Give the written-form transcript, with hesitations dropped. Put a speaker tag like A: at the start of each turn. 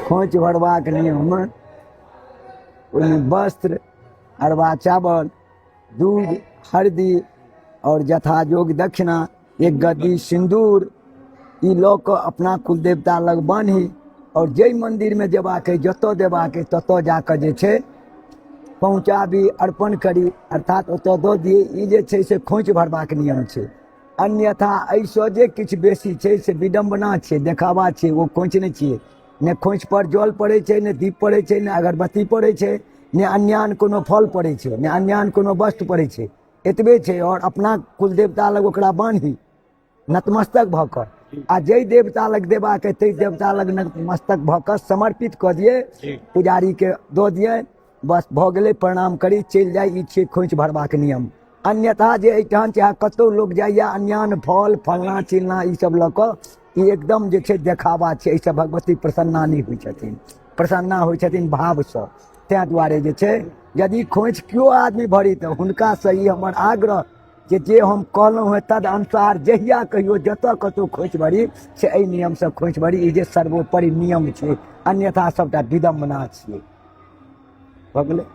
A: खोइच भरबाक नियम वस्त्र, अरवा चावल, दूध, हरदी और यथायोग दक्षिणा, एक गद्दी सिंदूर ई लऽ कऽ अपना कुलदेवता लग बान्ही और जै मंदिर में जेबाक जतऽ देबाक ततऽ जाकऽ जे छै पहुँचाबी, अर्पण करी, अर्थात ओतऽ दऽ दिए। ई जे छै से खोइच भरबाक नियम छै। अन्यथा एहिसँ जे किछु बेसी छै से विडम्बना छै, देखावा छै, ओ खोइच नहि छियै। ने खोइच पर जल पड़ै छै, ने दीप पड़ै छै, ने अगरबत्ती पड़ै छै, ने अन्यान कोनो फल पड़ै छै, ने अन्यान कोनो वस्तु पड़ै छै। एतबे छै। और अपना कुलदेवता लग ओकरा बान्ही नतमस्तक भऽ कऽ, आ जै देवता लग देबाक तै देवता लग नतमस्तक भऽ कऽ समर्पित कऽ दिए, पुजारी के दऽ दिए, बस भऽ गेलै, प्रणाम करी चलि जाय। ई छै खोइच भरबाक नियम। अन्यथा जे एहिठाम चाहे कतौ लोग जाइया अन्यान फल फलना चिलना ई सब लऽ कऽ, ई एकदम जे छै देखावा छै। एहिसँ भगवती प्रसन्ना नहि होइ छथिन, प्रसन्ना होइ छथिन भावसँ। ताहि दुआरे जे छै यदि खोइच केओ आदमी भरी तऽ हुनकासँ ई हमर आग्रह जे हम कहलहुँ हेँ तद अनुसार जहिया कहियो जतऽ कतहु खोइच भरी से एहि नियमसँ खोइच भरी। ई जे सर्वोपरि नियम छै, अन्यथा सबटा विडम्बना छियै। भऽ गेलै।